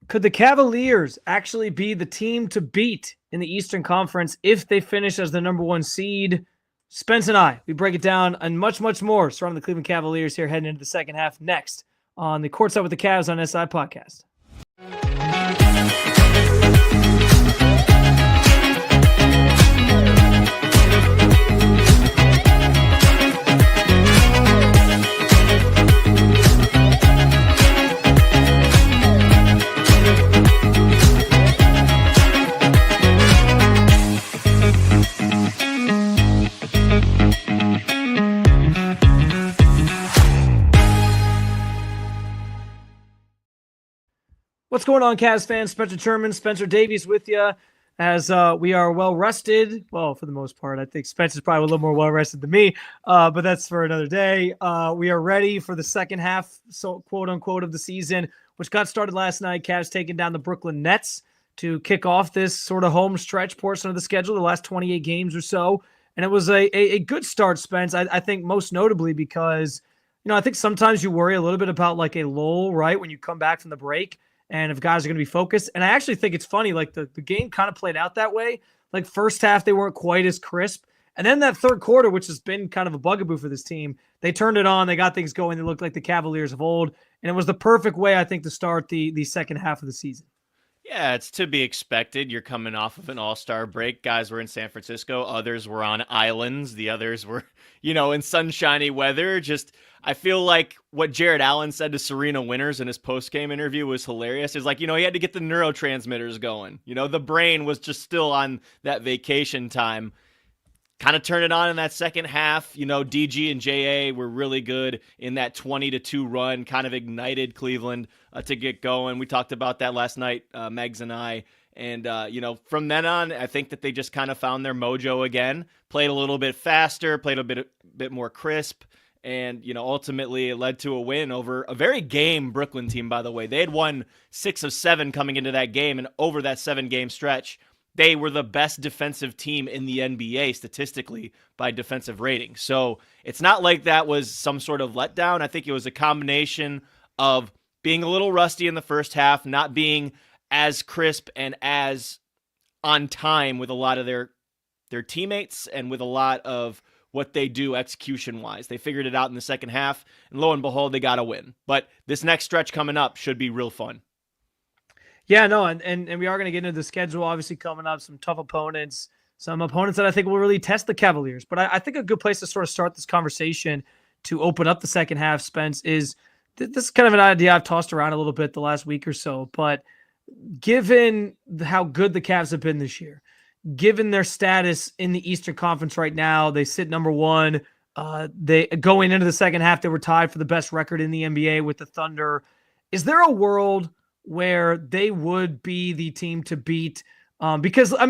Could the Cavaliers actually be the team to beat in the Eastern Conference if they finish as the number one seed? Spence and I, we break it down and much, much more surrounding the Cleveland Cavaliers here heading into the second half next on the Courtside with the Cavs on SI podcast. What's going on, Cavs fans? German, Spencer Davies with you as we are well rested. Well, for the most part, I think Spencer's probably a little more well rested than me, but that's for another day. We are ready for the second half, so quote unquote, of the season, which got started last night. Cavs taking down the Brooklyn Nets to kick off this sort of home stretch portion of the schedule, the last 28 games or so. And it was a good start, Spence. I think most notably because, I think sometimes you worry a little bit about like a lull, right, when you come back from the break. And if guys are going to be focused. And I actually think it's funny, like the game kind of played out that way. Like first half, they weren't quite as crisp. And then that third quarter, which has been kind of a bugaboo for this team, they turned it on. They got things going. They looked like the Cavaliers of old. And it was the perfect way, I think, to start the second half of the season. Yeah, it's to be expected. You're coming off of an all-star break. Guys were in San Francisco. Others were on islands. The others were, in sunshiny weather. I feel like what Jared Allen said to Serena Winters in his post-game interview was hilarious. It's like, he had to get the neurotransmitters going. The brain was just still on that vacation time. Kind of turned it on in that second half. DG and JA were really good in that 20-2 run, kind of ignited Cleveland to get going. We talked about that last night, Megs and I. And, from then on, I think that they just kind of found their mojo again, played a little bit faster, played a bit more crisp. And, ultimately it led to a win over a very game Brooklyn team, by the way. They had won 6 of 7 coming into that game, and over that 7-game stretch, they were the best defensive team in the NBA statistically by defensive rating. So it's not like that was some sort of letdown. I think it was a combination of being a little rusty in the first half, not being as crisp and as on time with a lot of their teammates and with a lot of what they do execution-wise. They figured it out in the second half, and lo and behold, they got a win. But this next stretch coming up should be real fun. Yeah, no, and we are going to get into the schedule, obviously, coming up, some tough opponents, some opponents that I think will really test the Cavaliers. But I think a good place to sort of start this conversation to open up the second half, Spence, is this is kind of an idea I've tossed around a little bit the last week or so. But given how good the Cavs have been this year, given their status in the Eastern Conference right now, they sit number one. They going into the second half, they were tied for the best record in the NBA with the Thunder. Is there a world where they would be the team to beat? Because, I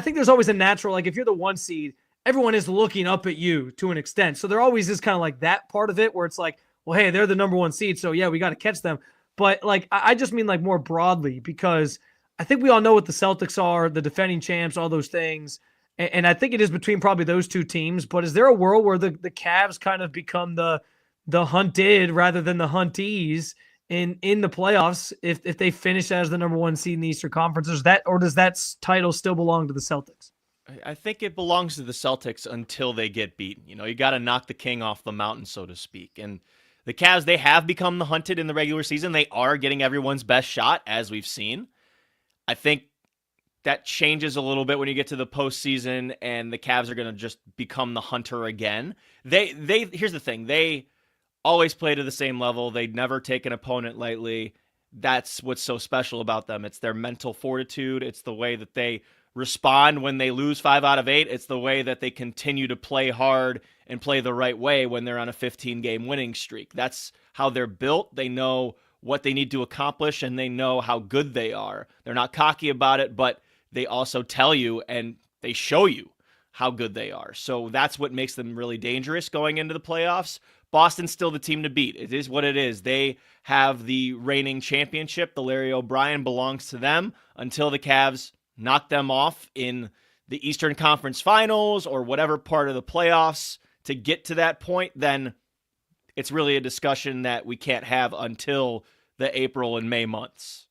think there's always a natural, like if you're the one seed, everyone is looking up at you to an extent. So there always is kind of like that part of it where it's like, well, hey, they're the number one seed, so yeah, we got to catch them. But like, I just mean like more broadly, because I think we all know what the Celtics are, the defending champs, all those things. And I think it is between probably those two teams. But is there a world where the Cavs kind of become the hunted rather than the huntees in the playoffs if they finish as the number one seed in the Eastern Conference? Does that title still belong to the Celtics? I think it belongs to the Celtics until they get beaten. You got to knock the king off the mountain, so to speak. And the Cavs, they have become the hunted in the regular season. They are getting everyone's best shot, as we've seen. I think that changes a little bit when you get to the postseason and the Cavs are going to just become the hunter again. Here's the thing. They always play to the same level. They never take an opponent lightly. That's what's so special about them. It's their mental fortitude. It's the way that they respond when they lose 5 out of 8. It's the way that they continue to play hard and play the right way when they're on a 15-game winning streak. That's how they're built. They know what they need to accomplish, and they know how good they are. They're not cocky about it, but they also tell you and they show you how good they are. So that's what makes them really dangerous going into the playoffs. Boston's still the team to beat. It is what it is. They have the reigning championship. The Larry O'Brien belongs to them until the Cavs knock them off in the Eastern Conference Finals or whatever part of the playoffs to get to that point. Then it's really a discussion that we can't have until the April and May months.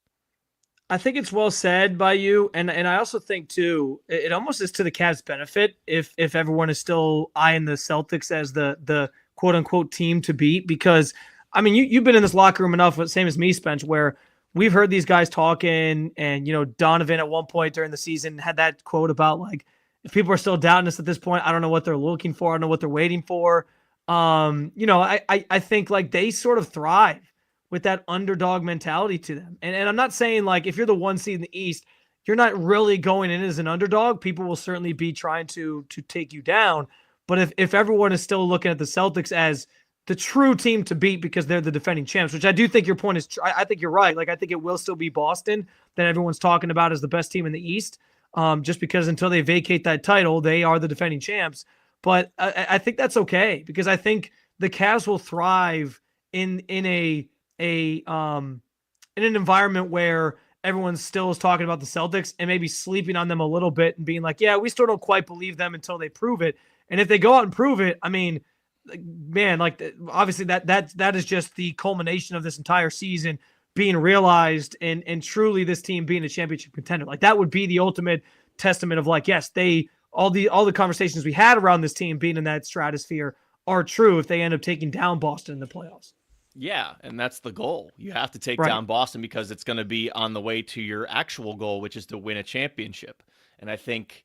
I think it's well said by you, and I also think too, it almost is to the Cavs' benefit if everyone is still eyeing the Celtics as the quote unquote team to beat, because I mean you've been in this locker room enough, same as me, Spence, where we've heard these guys talking, and Donovan at one point during the season had that quote about like, if people are still doubting us at this point, I don't know what they're looking for, I don't know what they're waiting for. I think like they sort of thrive with that underdog mentality to them. And I'm not saying like if you're the 1 seed in the East, you're not really going in as an underdog. People will certainly be trying to take you down. But if everyone is still looking at the Celtics as the true team to beat because they're the defending champs, which I do think your point is I think you're right. Like I think it will still be Boston that everyone's talking about as the best team in the East, just because until they vacate that title, they are the defending champs. But I think that's okay, because I think the Cavs will thrive in an environment where everyone still is talking about the Celtics and maybe sleeping on them a little bit and being like, yeah, we still don't quite believe them until they prove it. And if they go out and prove it, I mean, man, like obviously that is just the culmination of this entire season being realized and truly this team being a championship contender. Like that would be the ultimate testament of like, yes, all the conversations we had around this team being in that stratosphere are true if they end up taking down Boston in the playoffs. Yeah, and that's the goal. You have to take down Boston because it's going to be on the way to your actual goal, which is to win a championship. And I think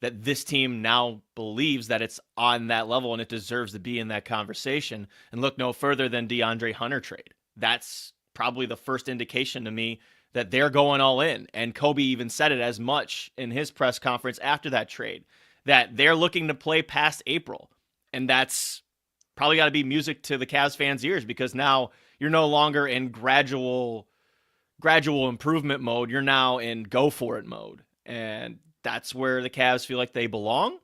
that this team now believes that it's on that level and it deserves to be in that conversation. And look no further than DeAndre Hunter trade. That's probably the first indication to me that they're going all in. And Kobe even said it as much in his press conference after that trade, that they're looking to play past April. And that's probably got to be music to the Cavs fans' ears, because now you're no longer in gradual improvement mode. You're now in go for it mode. And that's where the Cavs feel like they belong.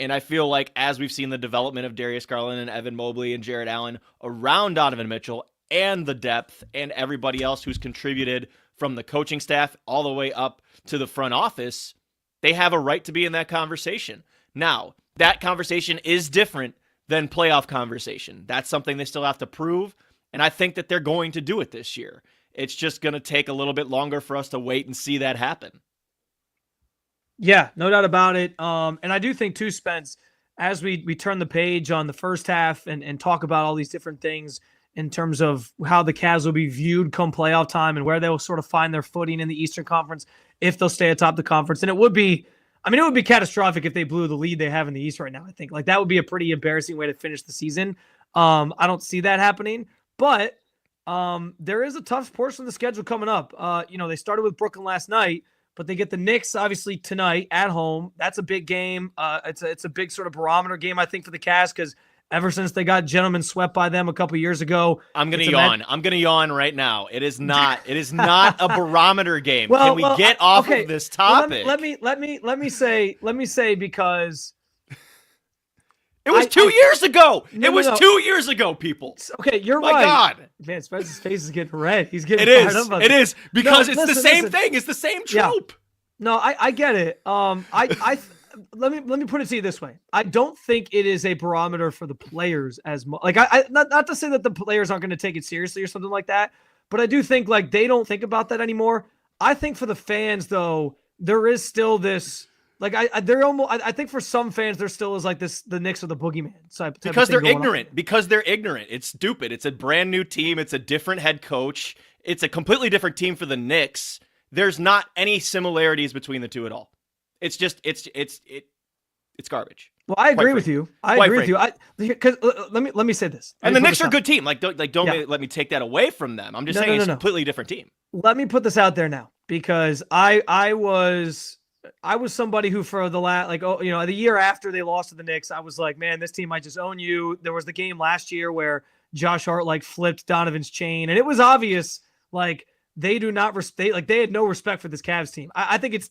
And I feel like as we've seen the development of Darius Garland and Evan Mobley and Jarrett Allen around Donovan Mitchell and the depth and everybody else who's contributed from the coaching staff all the way up to the front office, they have a right to be in that conversation. Now, that conversation is different than playoff conversation. That's something they still have to prove, and I think that they're going to do it this year. It's just going to take a little bit longer for us to wait and see that happen. Yeah, no doubt about it. And I do think too, Spence, as we turn the page on the first half and talk about all these different things in terms of how the Cavs will be viewed come playoff time and where they will sort of find their footing in the Eastern Conference if they'll stay atop the conference. And it would be catastrophic if they blew the lead they have in the East right now. I think like that would be a pretty embarrassing way to finish the season. I don't see that happening, but there is a tough portion of the schedule coming up. They started with Brooklyn last night, but they get the Knicks obviously tonight at home. That's a big game. It's a big sort of barometer game, I think, for the Cavs, because ever since they got gentlemen swept by them a couple years ago. I'm going to yawn. I'm going to yawn right now. It is not a barometer game. Can we get off of this topic? Let me say because it was 2 years ago. It was 2 years ago, people. Okay, you're right. My God. Man, Spencer's face is getting red. He's getting fired up about it. It is because it's the same thing. It's the same trope. Yeah. No, I get it. Let me put it to you this way. I don't think it is a barometer for the players as much. Like not to say that the players aren't going to take it seriously or something like that, but I do think like they don't think about that anymore. I think for the fans though, there is still this like I think for some fans there still is like this the Knicks are the boogeyman type because they're ignorant. Because they're ignorant. It's stupid. It's a brand new team. It's a different head coach. It's a completely different team for the Knicks. There's not any similarities between the two at all. It's just it's garbage. Well, I agree with you. I agree with you. Because let me say this. And the Knicks are a good team. Don't let me take that away from them. I'm just saying it's a completely different team. Let me put this out there now, because I was somebody who for the the year after they lost to the Knicks, I was like, man, this team might just own you. There was the game last year where Josh Hart like flipped Donovan's chain, and it was obvious like they do not respect. They had no respect for this Cavs team. I think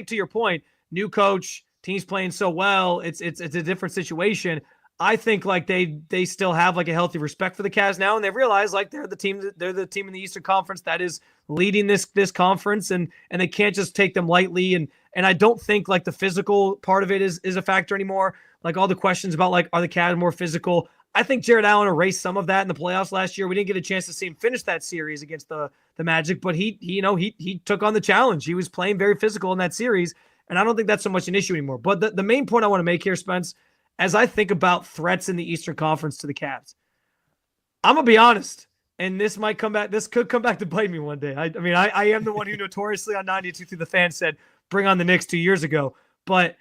to your point. New coach, team's playing so well. It's a different situation. I think like they still have like a healthy respect for the Cavs now, and they realize like they're the team in the Eastern Conference that is leading this conference, and they can't just take them lightly. And I don't think like the physical part of it is a factor anymore. Like all the questions about like are the Cavs more physical? I think Jared Allen erased some of that in the playoffs last year. We didn't get a chance to see him finish that series against the Magic, but he took on the challenge. He was playing very physical in that series, and I don't think that's so much an issue anymore. But the main point I want to make here, Spence, as I think about threats in the Eastern Conference to the Cavs, I'm gonna be honest, and this could come back to bite me one day. I am the one who notoriously on 92 through the fan said, bring on the Knicks 2 years ago, but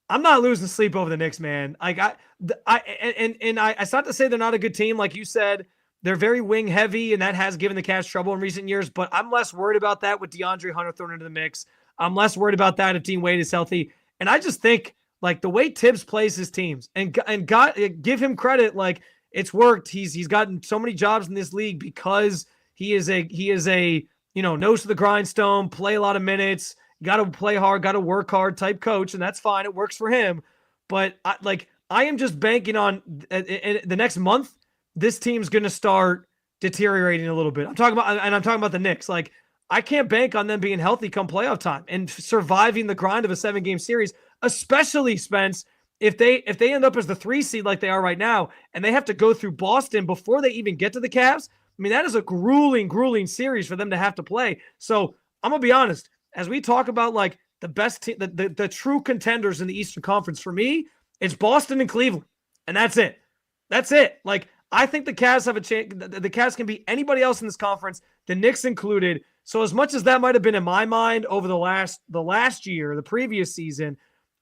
I'm not losing sleep over the Knicks, man. It's not to say they're not a good team. Like you said, they're very wing heavy, and that has given the Cavs trouble in recent years, but I'm less worried about that with DeAndre Hunter thrown into the mix. I'm less worried about that if Dean Wade is healthy. And I just think, like, the way Tibbs plays his teams, and give him credit, like, it's worked. He's gotten so many jobs in this league because he is a nose to the grindstone, play a lot of minutes, got to play hard, got to work hard type coach, and that's fine. It works for him. But I am just banking on the next month, this team's going to start deteriorating a little bit. I'm talking about the Knicks. Like, I can't bank on them being healthy come playoff time and surviving the grind of a 7-game series, especially, Spence, if they end up as the 3 seed like they are right now, and they have to go through Boston before they even get to the Cavs. I mean, that is a grueling series for them to have to play. So I'm gonna be honest, as we talk about like the best team, the true contenders in the Eastern Conference, for me, it's Boston and Cleveland, and that's it. That's it. Like, I think the Cavs have a chance. The Cavs can beat anybody else in this conference, the Knicks included. So as much as that might have been in my mind over the last year, the previous season,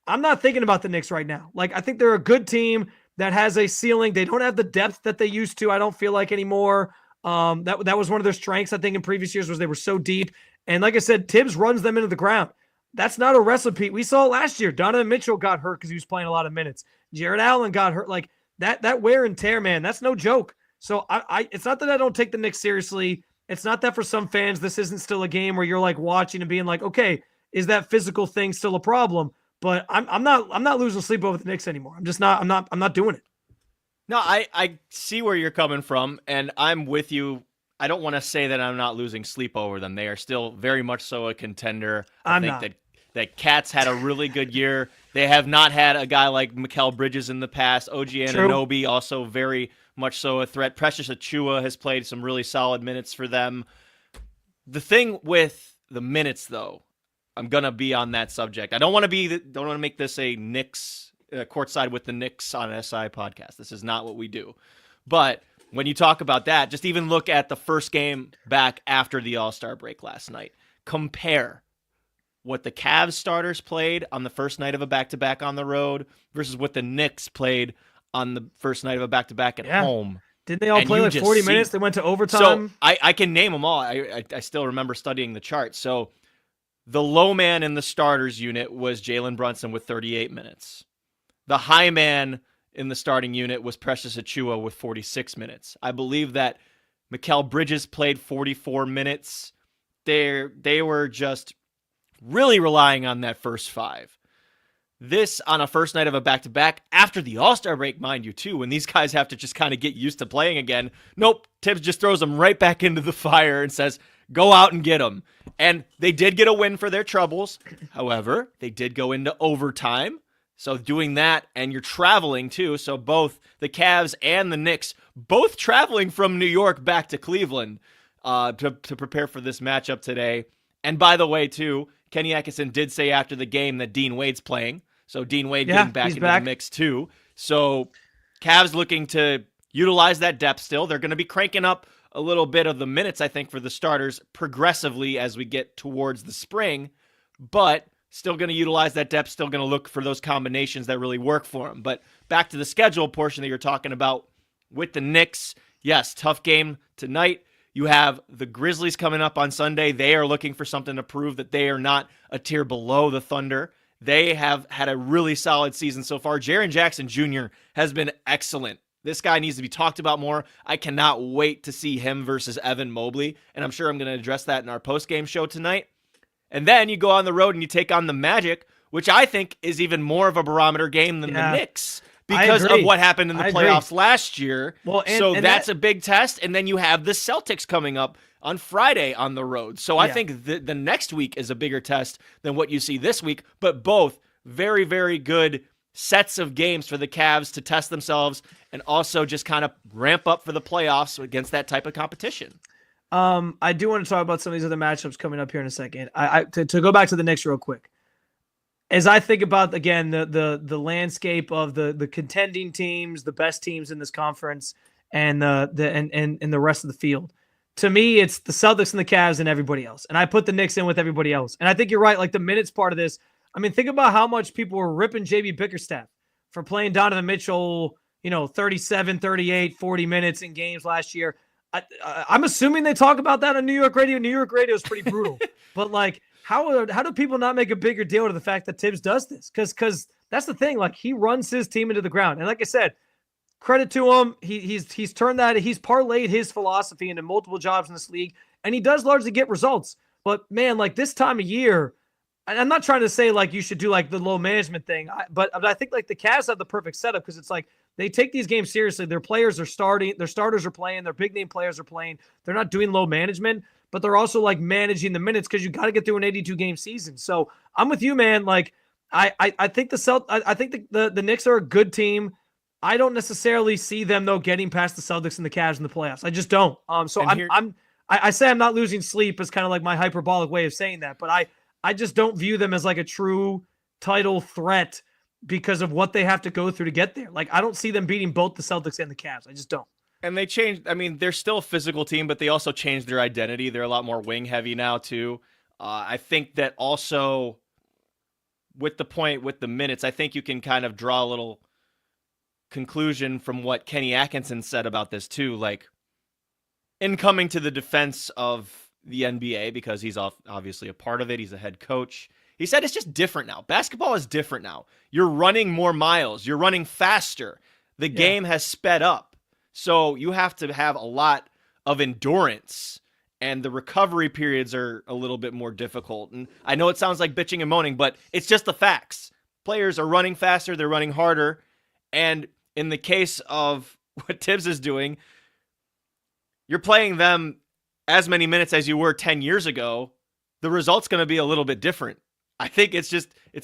I'm not thinking about the Knicks right now. Like, I think they're a good team that has a ceiling. They don't have the depth that they used to, I don't feel like, anymore. That was one of their strengths, I think, in previous years, was they were so deep. And like I said, Tibbs runs them into the ground. That's not a recipe. We saw it last year. Donovan Mitchell got hurt because he was playing a lot of minutes. Jared Allen got hurt. Like, that wear and tear, man, that's no joke. So it's not that I don't take the Knicks seriously. It's not that for some fans this isn't still a game where you're like watching and being like, okay, is that physical thing still a problem? But I'm not losing sleep over the Knicks anymore. I'm not doing it. No, I see where you're coming from, and I'm with you. I don't want to say that I'm not losing sleep over them. They are still very much so a contender. I think that Cats had a really good year. They have not had a guy like Mikal Bridges in the past. OG Anunoby also very much so a threat. Precious Achiuwa has played some really solid minutes for them. The thing with the minutes, though, I'm gonna be on that subject. I don't want to make this a Knicks courtside with the Knicks on an SI podcast. This is not what we do. But when you talk about that, just even look at the first game back after the All-Star break last night. Compare what the Cavs starters played on the first night of a back-to-back on the road versus what the Knicks played on the first night of a back-to-back at home. Didn't they all play like 40 minutes? They went to overtime. So I can name them all. I still remember studying the chart. So the low man in the starters unit was Jalen Brunson with 38 minutes. The high man in the starting unit was Precious Achiuwa with 46 minutes. I believe that Mikal Bridges played 44 minutes. They were just really relying on that first five. This on a first night of a back-to-back after the All-Star break, mind you, too, when these guys have to just kind of get used to playing again. Nope, Tibbs just throws them right back into the fire and says, go out and get them. And they did get a win for their troubles. However, they did go into overtime. So doing that, and you're traveling too. So both the Cavs and the Knicks, both traveling from New York back to Cleveland to prepare for this matchup today. And by the way, too, Kenny Atkinson did say after the game that Dean Wade's playing. So Dean Wade getting back into the mix too. So Cavs looking to utilize that depth still. They're going to be cranking up a little bit of the minutes, I think, for the starters progressively as we get towards the spring. But still going to utilize that depth, still going to look for those combinations that really work for them. But back to the schedule portion that you're talking about with the Knicks. Yes, tough game tonight. You have the Grizzlies coming up on Sunday. They are looking for something to prove that they are not a tier below the Thunder. They have had a really solid season so far. Jaren Jackson Jr. has been excellent. This guy needs to be talked about more. I cannot wait to see him versus Evan Mobley, and I'm sure I'm going to address that in our postgame show tonight. And then you go on the road and you take on the Magic, which I think is even more of a barometer game than the Knicks because of what happened in the playoffs last year. Well, and that's a big test. And then you have the Celtics coming up on Friday on the road. So I think the next week is a bigger test than what you see this week, but both very, very good sets of games for the Cavs to test themselves and also just kind of ramp up for the playoffs against that type of competition. I do want to talk about some of these other matchups coming up here in a second. To go back to the Knicks real quick. As I think about, again, the landscape of the contending teams, the best teams in this conference, and the rest of the field, to me, it's the Celtics and the Cavs and everybody else. And I put the Knicks in with everybody else. And I think you're right. Like the minutes part of this, I mean, think about how much people were ripping JB Bickerstaff for playing Donovan Mitchell, 37, 38, 40 minutes in games last year. I'm assuming they talk about that on New York radio. New York radio is pretty brutal. But like, how do people not make a bigger deal to the fact that Tibbs does this? Because that's the thing. Like, he runs his team into the ground. And like I said, credit to him. He's turned that. He's parlayed his philosophy into multiple jobs in this league, and he does largely get results. But man, like this time of year, and I'm not trying to say like you should do like the low management thing, but I think like the Cavs have the perfect setup because it's like they take these games seriously. Their players are starting, their starters are playing, their big name players are playing. They're not doing low management, but they're also like managing the minutes because you got to get through an 82 game season. So I'm with you, man. Like I think the Knicks are a good team. I don't necessarily see them though getting past the Celtics and the Cavs in the playoffs. I just don't. I say I'm not losing sleep as kind of like my hyperbolic way of saying that, but I just don't view them as like a true title threat because of what they have to go through to get there. Like I don't see them beating both the Celtics and the Cavs. I just don't. And they changed. I mean, they're still a physical team, but they also changed their identity. They're a lot more wing heavy now too. I think that also with the minutes, I think you can kind of draw a little conclusion from what Kenny Atkinson said about this too. Like in coming to the defense of the NBA, because he's obviously a part of it. He's a head coach. He said it's just different now. Basketball is different now. You're running more miles. You're running faster. The game has sped up. So you have to have a lot of endurance, and the recovery periods are a little bit more difficult. And I know it sounds like bitching and moaning, but it's just the facts. Players are running faster. They're running harder. And in the case of what Tibbs is doing, you're playing them as many minutes as you were 10 years ago. The result's going to be a little bit different. I think it's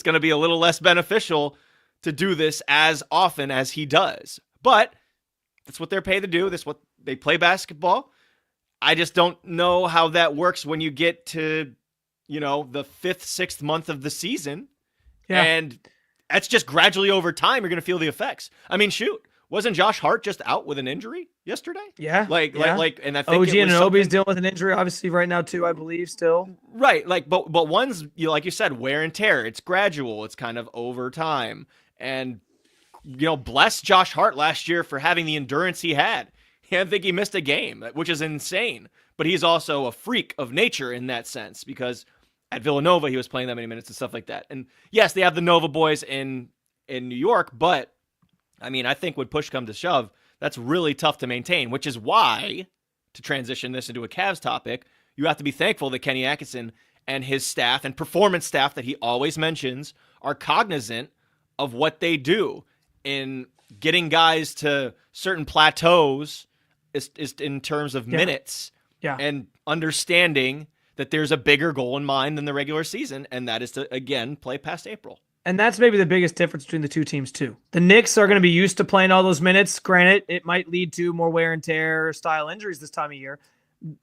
going to be a little less beneficial to do this as often as he does. But that's what they're paid to do. That's what they play basketball. I just don't know how that works when you get to, the 5th, 6th month of the season. Yeah. And that's just gradually over time, you're going to feel the effects. I mean, shoot. Wasn't Josh Hart just out with an injury yesterday? Yeah. And I think OG Anunoby's dealing with an injury, obviously, right now, too, I believe, still. Right. But one's, like you said, wear and tear. It's gradual. It's kind of over time. And, bless Josh Hart last year for having the endurance he had. I don't think he missed a game, which is insane. But he's also a freak of nature in that sense, because at Villanova, he was playing that many minutes and stuff like that. And yes, they have the Nova boys in New York, but I mean, I think when push comes to shove, that's really tough to maintain, which is why, to transition this into a Cavs topic, you have to be thankful that Kenny Atkinson and his staff and performance staff that he always mentions are cognizant of what they do in getting guys to certain plateaus is in terms of minutes and understanding that there's a bigger goal in mind than the regular season, and that is to, again, play past April. And that's maybe the biggest difference between the two teams, too. The Knicks are going to be used to playing all those minutes. Granted, it might lead to more wear and tear style injuries this time of year.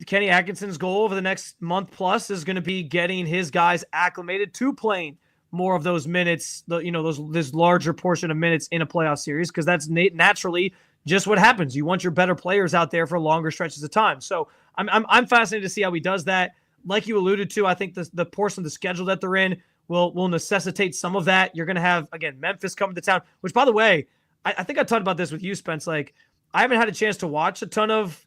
Kenny Atkinson's goal over the next month plus is going to be getting his guys acclimated to playing more of those minutes, this larger portion of minutes in a playoff series, because that's naturally just what happens. You want your better players out there for longer stretches of time. So I'm fascinated to see how he does that. Like you alluded to, I think the portion of the schedule that they're in will necessitate some of that. You're going to have, again, Memphis coming to town, which, by the way, I think I talked about this with you, Spence. Like, I haven't had a chance to watch a ton of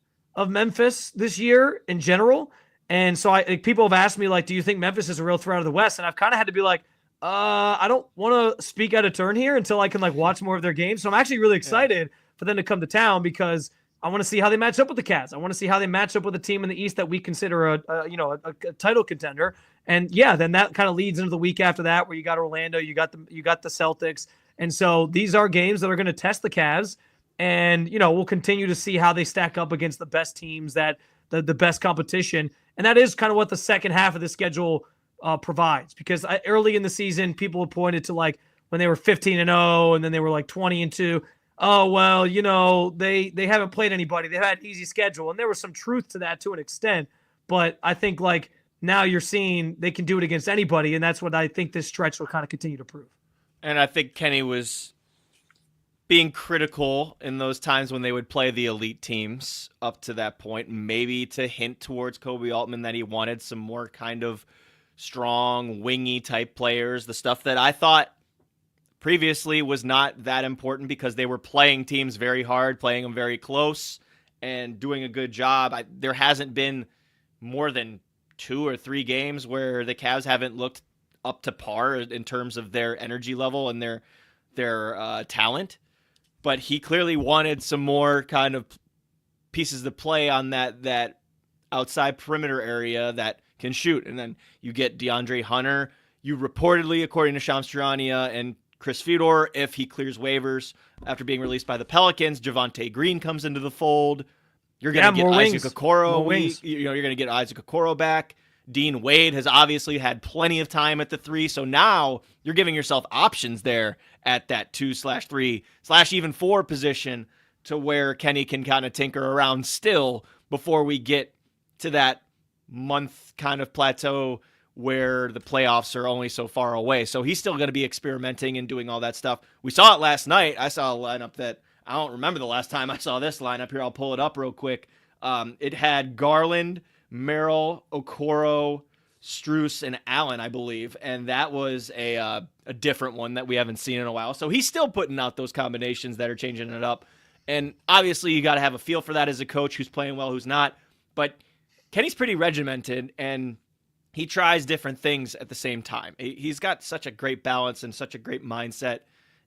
Memphis this year in general. And so people have asked me, like, do you think Memphis is a real threat of the West? And I've kind of had to be like, I don't want to speak out of turn here until I can, like, watch more of their games. So I'm actually really excited for them to come to town because I want to see how they match up with the Cavs. I want to see how they match up with a team in the East that we consider a title contender. And then that kind of leads into the week after that, where you got Orlando, you got the Celtics, and so these are games that are going to test the Cavs, and we'll continue to see how they stack up against the best teams, that the best competition, and that is kind of what the second half of the schedule provides. Because early in the season, people have pointed to like, when they were 15-0 and then they were like 20-2. Oh, well, they haven't played anybody. They've had an easy schedule. And there was some truth to that to an extent. But I think like now you're seeing they can do it against anybody. And that's what I think this stretch will kind of continue to prove. And I think Kenny was being critical in those times when they would play the elite teams up to that point, maybe to hint towards Kobe Altman that he wanted some more kind of strong, wingy type players. The stuff that I thought previously was not that important because they were playing teams very hard, playing them very close, and doing a good job. There hasn't been more than 2 or 3 games where the Cavs haven't looked up to par in terms of their energy level and their talent. But he clearly wanted some more kind of pieces to play on that outside perimeter area that can shoot. And then you get DeAndre Hunter. You reportedly, according to Shams Charania and Chris Fedor, if he clears waivers after being released by the Pelicans, Javonte Green comes into the fold. You're going to get Isaac Okoro. You're going to get Isaac Okoro back. Dean Wade has obviously had plenty of time at the 3, so now you're giving yourself options there at that 2/3/even 4 position to where Kenny can kind of tinker around still before we get to that month kind of plateau where the playoffs are only so far away. So he's still going to be experimenting and doing all that stuff. We saw it last night. I saw a lineup that I don't remember the last time I saw this lineup here. I'll pull it up real quick. It had Garland, Merrill, Okoro, Strus, and Allen, I believe. And that was a different one that we haven't seen in a while. So he's still putting out those combinations that are changing it up. And obviously you got to have a feel for that as a coach, who's playing well, who's not. But Kenny's pretty regimented, and he tries different things at the same time. He's got such a great balance and such a great mindset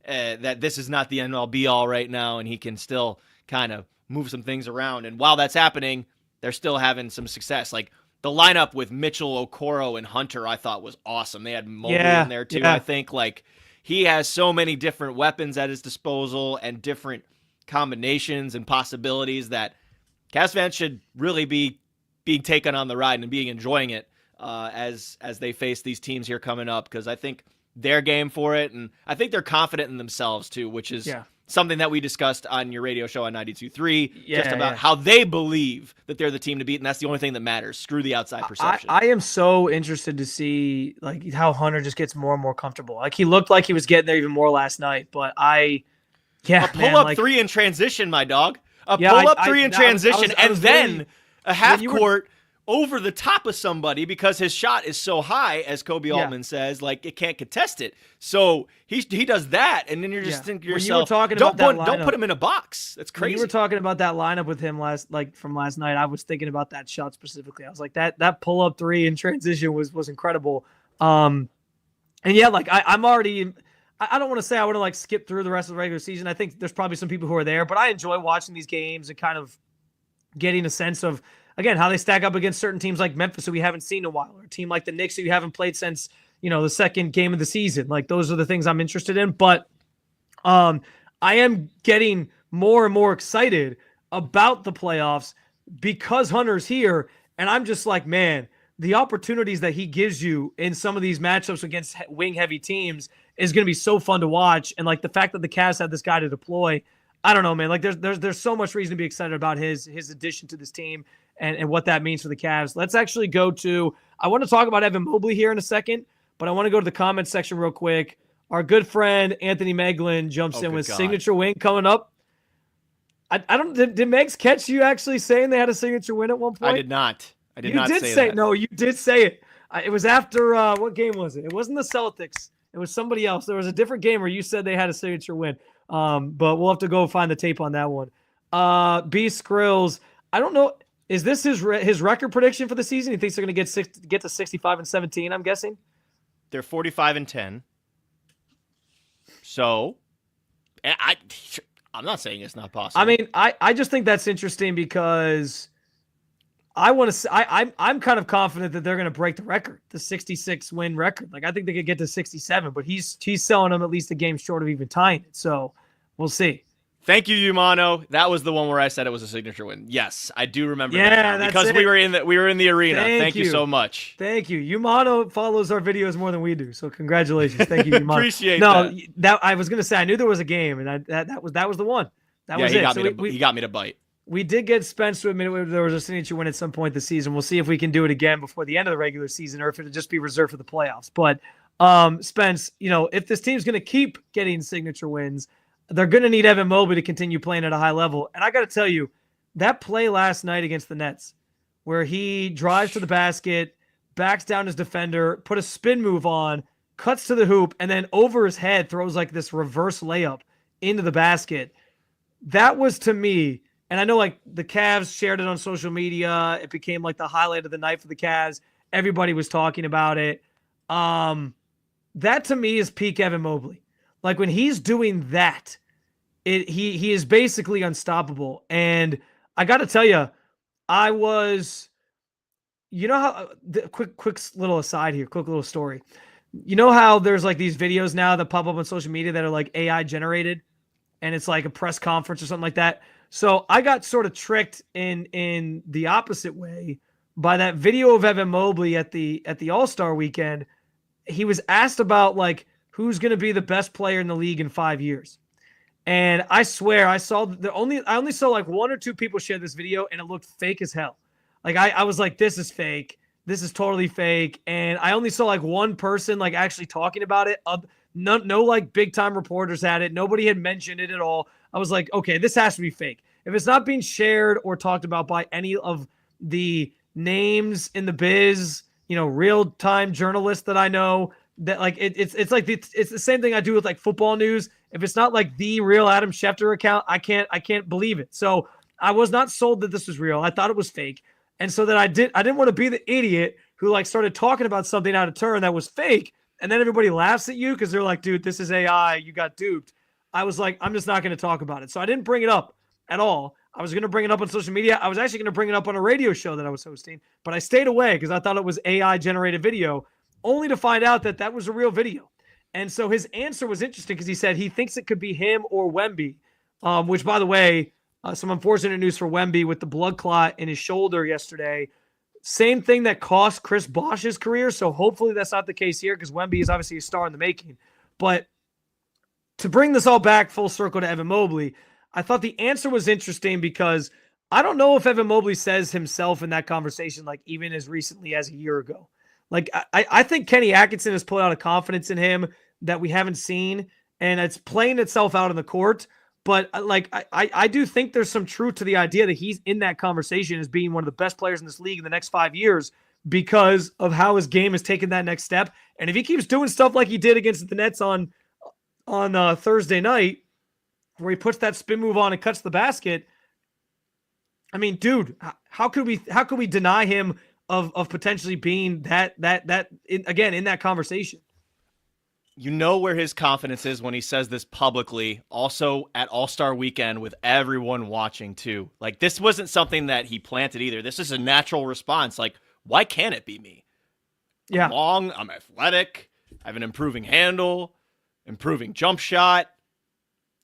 that this is not the end-all be-all right now, and he can still kind of move some things around. And while that's happening, they're still having some success. Like the lineup with Mitchell, Okoro, and Hunter, I thought was awesome. They had Mobley in there too. I think like he has so many different weapons at his disposal and different combinations and possibilities that Cavs fans should really be being taken on the ride and being enjoying it as they face these teams here coming up, because I think they're game for it, and I think they're confident in themselves too, which is something that we discussed on your radio show on 92.3, just about how they believe that they're the team to beat, and that's the only thing that matters. Screw the outside perception. I am so interested to see like how Hunter just gets more and more comfortable. Like he looked like he was getting there even more last night, but a pull-up 3 in transition, my dog. A pull-up 3 in transition, and then a half-court over the top of somebody because his shot is so high, as Kobe Altman says, like it can't contest it. So he does that, and then you're just thinking to yourself, don't put him in a box. That's crazy. When you were talking about that lineup with him from last night, I was thinking about that shot specifically. I was like, that pull-up 3 in transition was incredible. And yeah, like I'm already I don't want to say I want to like skip through the rest of the regular season. I think there's probably some people who are there, but I enjoy watching these games and kind of getting a sense of, again, how they stack up against certain teams like Memphis, who we haven't seen in a while, or a team like the Knicks, who you haven't played since, the second game of the season. Like, those are the things I'm interested in. But I am getting more and more excited about the playoffs because Hunter's here. And I'm just like, man, the opportunities that he gives you in some of these matchups against wing-heavy teams is going to be so fun to watch. And, like, the fact that the Cavs have this guy to deploy, I don't know, man. Like, there's so much reason to be excited about his addition to this team and what that means for the Cavs. Let's actually go to – I want to talk about Evan Mobley here in a second, but I want to go to the comments section real quick. Our good friend Anthony Meglin jumps in with signature win coming up. I don't – did Megs catch you actually saying they had a signature win at one point? I did not. I did not say that. No, you did say it. It was after what game was it? It wasn't the Celtics. It was somebody else. There was a different game where you said they had a signature win. But we'll have to go find the tape on that one. B Skrills, I don't know. Is this his record prediction for the season? He thinks they're going to get to 65-17, I'm guessing? They're 45-10. So, I'm not saying it's not possible. I mean, I just think that's interesting because I want to. I'm kind of confident that they're going to break the record, the 66 win record. Like, I think they could get to 67, but he's selling them at least a game short of even tying it. So we'll see. Thank you, Yumano. That was the one where I said it was a signature win. Yes, I do remember Yeah, that now, because that's we were in the arena. Thank you so much. Thank you. Yumano follows our videos more than we do, so congratulations. Thank you, Yumano. Appreciate that. I was gonna say I knew there was a game, and that was the one. That was he it. He got me to bite. We did get Spence to admit there was a signature win at some point this season. We'll see if we can do it again before the end of the regular season, or if it'll just be reserved for the playoffs. But Spence, if this team's gonna keep getting signature wins, they're going to need Evan Mobley to continue playing at a high level. And I got to tell you, that play last night against the Nets, where he drives to the basket, backs down his defender, put a spin move on, cuts to the hoop, and then over his head throws like this reverse layup into the basket. That was, to me, and I know like the Cavs shared it on social media. It became like the highlight of the night for the Cavs. Everybody was talking about it. That to me is peak Evan Mobley. Like when he's doing that, he is basically unstoppable. And I got to tell you, I was, how quick little aside here, quick little story. You know how there's like these videos now that pop up on social media that are like AI generated, and it's like a press conference or something like that. So I got sort of tricked in the opposite way by that video of Evan Mobley at the All-Star weekend. He was asked about like, who's going to be the best player in the league in 5 years. And I swear I only saw like one or two people share this video, and it looked fake as hell. Like I was like, this is fake. This is totally fake. And I only saw like one person like actually talking about it. No like big time reporters had it. Nobody had mentioned it at all. I was like, okay, this has to be fake. If it's not being shared or talked about by any of the names in the biz, real time journalists that I know, that like it's like it's the same thing I do with like football news. If it's not like the real Adam Schefter account, I can't believe it. So I was not sold that this was real. I thought it was fake. And so that I didn't want to be the idiot who like started talking about something out of turn that was fake. And then everybody laughs at you because they're like, dude, this is AI. You got duped. I was like, I'm just not going to talk about it. So I didn't bring it up at all. I was going to bring it up on social media. I was actually going to bring it up on a radio show that I was hosting, but I stayed away because I thought it was AI generated video, only to find out that was a real video. And so his answer was interesting because he said he thinks it could be him or Wemby, which, by the way, some unfortunate news for Wemby with the blood clot in his shoulder yesterday. Same thing that cost Chris Bosh's career. So hopefully that's not the case here, because Wemby is obviously a star in the making. But to bring this all back full circle to Evan Mobley, I thought the answer was interesting because I don't know if Evan Mobley says himself in that conversation, like even as recently as a year ago. Like I think Kenny Atkinson has put out a confidence in him that we haven't seen, and it's playing itself out in the court. But like I do think there's some truth to the idea that he's in that conversation as being one of the best players in this league in the next 5 years because of how his game has taken that next step. And if he keeps doing stuff like he did against the Nets on Thursday night, where he puts that spin move on and cuts the basket, I mean, dude, how could we deny him of potentially being that in that conversation? You know where his confidence is when he says this publicly, also at All-Star Weekend with everyone watching too. Like, this wasn't something that he planted either. This is a natural response. Like, why can't it be me? Yeah. I'm long, I'm athletic, I have an improving handle, improving jump shot.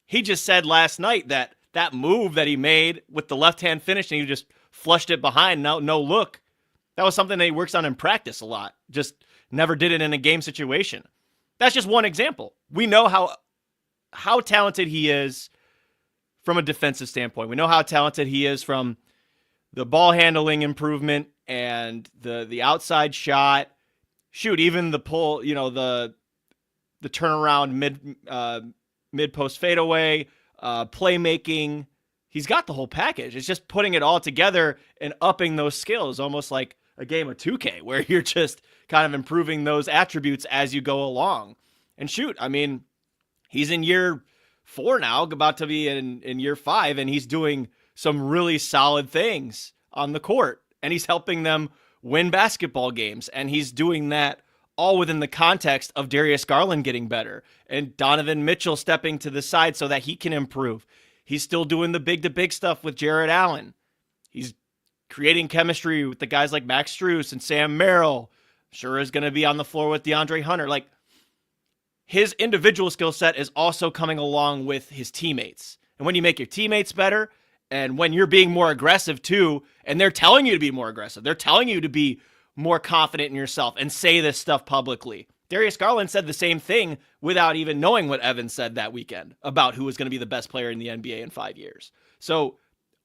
He just said last night that move that he made with the left-hand finish and he just flushed it behind, no look. That was something that he works on in practice a lot. Just never did it in a game situation. That's just one example. We know how talented he is from a defensive standpoint. We know how talented he is from the ball handling improvement and the outside shot. Shoot, even the pull, the turnaround mid post fadeaway, playmaking. He's got the whole package. It's just putting it all together and upping those skills, almost like a game of 2K, where you're just kind of improving those attributes as you go along. And shoot, I mean, he's in year 4 now, about to be in year 5, and he's doing some really solid things on the court, and he's helping them win basketball games, and he's doing that all within the context of Darius Garland getting better and Donovan Mitchell stepping to the side so that he can improve. He's still doing the big-to-big stuff with Jarrett Allen. He's creating chemistry with the guys like Max Strus and Sam Merrill. Sure is going to be on the floor with DeAndre Hunter. Like, his individual skill set is also coming along with his teammates. And when you make your teammates better, and when you're being more aggressive too, and they're telling you to be more aggressive, they're telling you to be more confident in yourself and say this stuff publicly. Darius Garland said the same thing without even knowing what Evan said that weekend about who was going to be the best player in the NBA in 5 years. So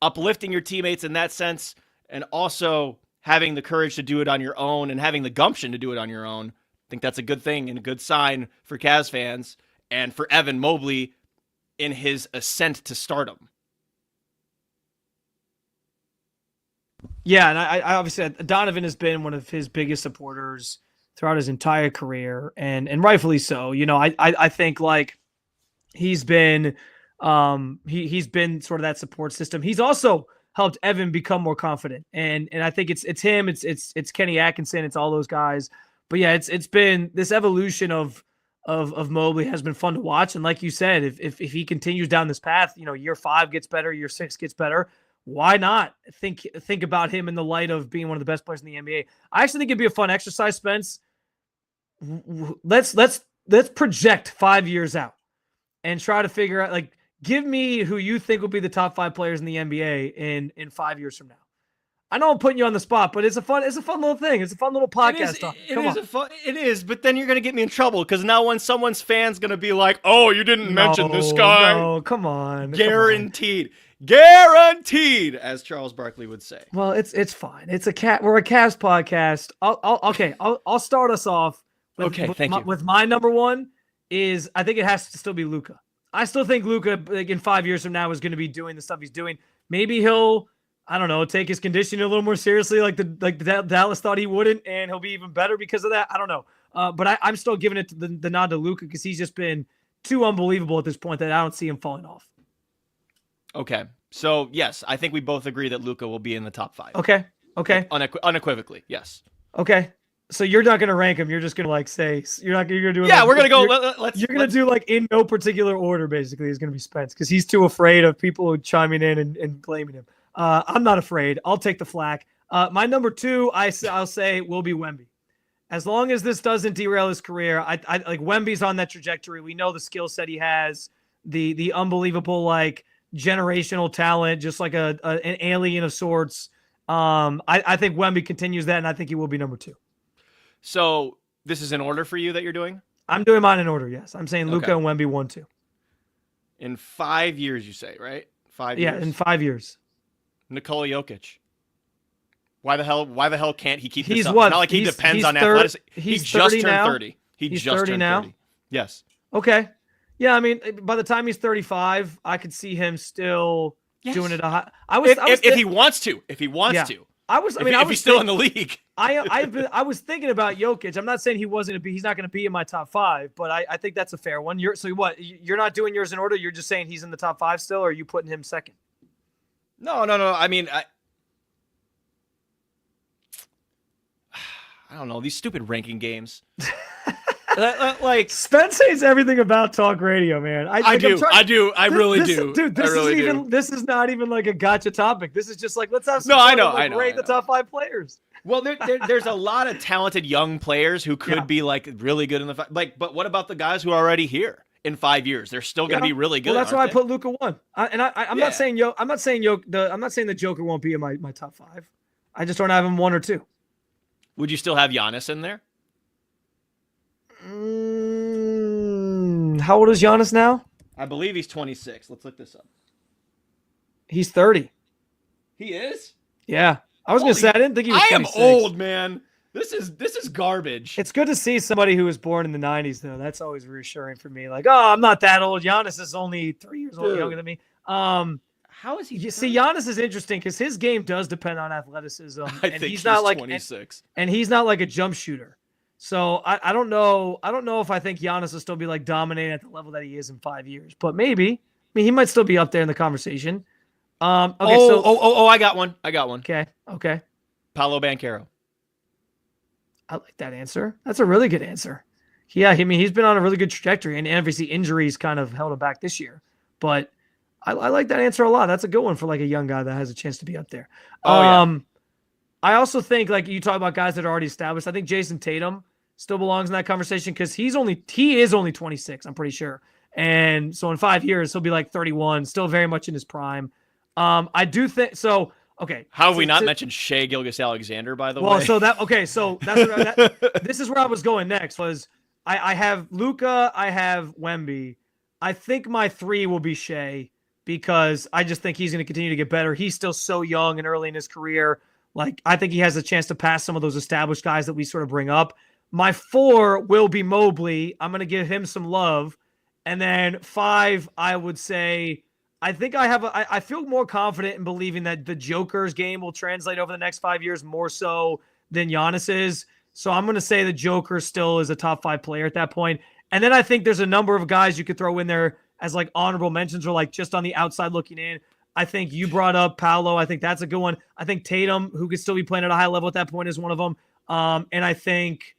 uplifting your teammates in that sense, and also having the courage to do it on your own and having the gumption to do it on your own, I think that's a good thing and a good sign for Cavs fans and for Evan Mobley in his ascent to stardom. Yeah, and I obviously, Donovan has been one of his biggest supporters throughout his entire career, and rightfully so. You know, I think like he's been he's been sort of that support system. He's also helped Evan become more confident, and I think it's him, it's Kenny Atkinson, it's all those guys. But yeah, it's been this evolution of Mobley has been fun to watch, and like you said, if he continues down this path, you know, year 5 gets better, year 6 gets better. Why not think about him in the light of being one of the best players in the NBA? I actually think it'd be a fun exercise, Spence. Let's project 5 years out and try to figure out, like, give me who you think will be the top 5 players in the NBA in 5 years from now. I know I'm putting you on the spot, but it's a fun little thing. It's a fun little podcast. It is, but then you're gonna get me in trouble because now when someone's fan's gonna be like, "Oh, you didn't mention this guy." No, come on. Guaranteed. Guaranteed, as Charles Barkley would say. Well, it's fine. It's we're a Cavs podcast. I'll start us off. With my number one is, I think it has to still be Luka. I still think Luka, like, in 5 years from now, is going to be doing the stuff he's doing. Maybe he'll, I don't know, take his conditioning a little more seriously, like the Dallas thought he wouldn't, and he'll be even better because of that. I don't know, but I'm still giving it to the nod to Luka because he's just been too unbelievable at this point that I don't see him falling off. Okay. So, yes, I think we both agree that Luka will be in the top 5. Okay. Unequivocally, yes. Okay. So you're not going to rank him. You're just going to, like, say you're going to do it. Yeah, we're going to go. You're going to do, like, in no particular order, basically, is going to be Spence because he's too afraid of people chiming in and blaming him. I'm not afraid. I'll take the flack. My number 2, I'll say, will be Wemby. As long as this doesn't derail his career, I like Wemby's on that trajectory. We know the skill set he has, the unbelievable, like, generational talent, just like an alien of sorts. I think Wemby continues that, and I think he will be number 2. So this is in order for you that you're doing? I'm doing mine in order, yes. I'm saying Luka and Wemby 1, 2. In 5 years, you say, right? 5 years? Yeah, in 5 years. Nikola Jokic. Why the hell can't he keep this up? What? It's not like he depends on athleticism. He just turned 30. He's just 30 turned now? 30. Yes. Okay. Yeah, I mean, by the time he's 35, I could see him still doing it. If he wants to. If he's still in the league. I was thinking about Jokic. I'm not saying he's not going to be in my top 5, but I think that's a fair one. You're not doing yours in order. You're just saying he's in the top 5 still, or are you putting him second? No. I mean, I don't know, these stupid ranking games. Like, Spence hates everything about talk radio, man. I really do. Dude, this is not even like a gotcha topic. This is just like, let's have some rate the top 5 players. Well, there's a lot of talented young players who could be, like, really good in the but what about the guys who are already here in 5 years? They're still going to be really good. Well, that's why I put Luka 1. I'm not saying the Joker won't be in my top 5. I just don't have him 1 or 2. Would you still have Giannis in there? How old is Giannis now? I believe he's 26. Let's look this up. He's 30. He is? Yeah. I was going to say, I didn't think he was 26. I am old, man. This is garbage. It's good to see somebody who was born in the 90s, though. That's always reassuring for me. Like, oh, I'm not that old. Giannis is only 3 years old younger than me. How is he? You see, Giannis is interesting because his game does depend on athleticism. I think he's not like 26. And he's not like a jump shooter. So I don't know. I don't know if I think Giannis will still be, like, dominating at the level that he is in 5 years. But maybe. I mean, he might still be up there in the conversation. I got one. Okay. Paolo Banchero. I like that answer. That's a really good answer. Yeah, I mean, he's been on a really good trajectory, and obviously injuries kind of held him back this year. But I like that answer a lot. That's a good one for, like, a young guy that has a chance to be up there. I also think, like, you talk about guys that are already established. I think Jason Tatum still belongs in that conversation because he is only 26, I'm pretty sure. And so in 5 years, he'll be like 31, still very much in his prime. I do think so. Okay. How have we not mentioned Shea Gilgeous-Alexander, by the way? Well, so that's this is where I was going next was I have Luka, I have Wemby. I think my 3 will be Shea because I just think he's going to continue to get better. He's still so young and early in his career. Like, I think he has a chance to pass some of those established guys that we sort of bring up. My 4 will be Mobley. I'm going to give him some love. And then 5, I would say, I think I feel more confident in believing that the Joker's game will translate over the next 5 years more so than Giannis's. So I'm going to say the Joker still is a top 5 player at that point. And then I think there's a number of guys you could throw in there as like honorable mentions or like just on the outside looking in. I think you brought up Paolo. I think that's a good one. I think Tatum, who could still be playing at a high level at that point, is one of them. And I think,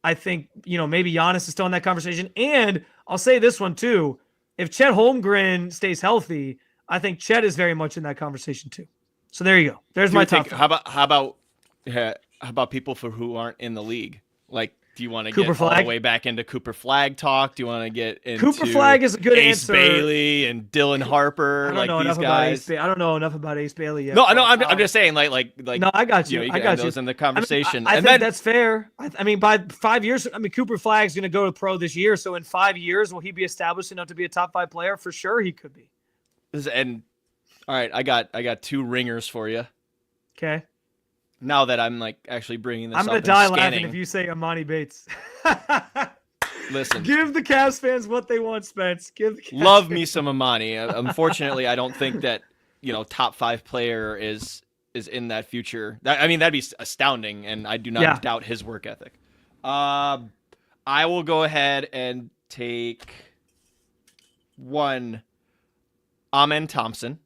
maybe Giannis is still in that conversation. And I'll say this one too. If Chet Holmgren stays healthy, I think Chet is very much in that conversation too. So there you go. There's my top 5. How about people who aren't in the league? Like, do you want to get Cooper Flag? All the way back into Cooper Flag talk? Do you want to get into Cooper Flag is a good Ace answer. Bailey and Dylan Harper? I don't know enough about Ace Bailey. I don't know enough about Ace Bailey yet. No, I'm just saying, like. No, I got you. You I got you. Those in the conversation. I think that's fair. I mean, by 5 years, Cooper Flag's going to go to pro this year. So in 5 years, will he be established enough to be a top 5 player? For sure, he could be. And all right, I got 2 ringers for you. Okay. Now that I'm like actually bringing this, I'm going to die laughing if you say Amani Bates. Listen, give the Cavs fans what they want, Spence. Give the Cavs love fans. me some Amani. Unfortunately, I don't think that top 5 player is in that future. That'd be astounding, and I do not doubt his work ethic. I will go ahead and take 1 Amen Thompson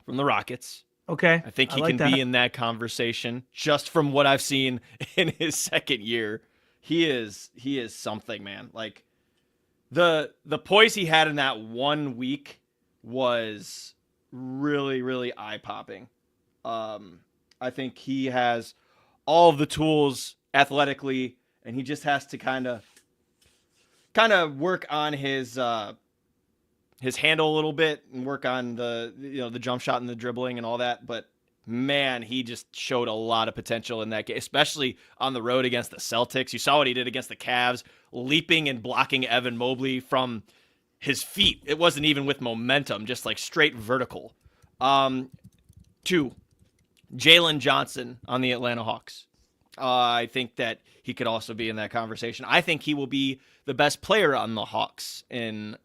from the Rockets. Okay. I think he can be in that conversation just from what I've seen in his second year. He is something, man. Like the poise he had in that 1 week was really, really eye-popping. I think he has all of the tools athletically, and he just has to kind of work on his handle a little bit and work on the jump shot and the dribbling and all that. But man, he just showed a lot of potential in that game, especially on the road against the Celtics. You saw what he did against the Cavs, leaping and blocking Evan Mobley from his feet. It wasn't even with momentum, just like straight vertical. 2, Jalen Johnson on the Atlanta Hawks. I think that he could also be in that conversation. I think he will be the best player on the Hawks in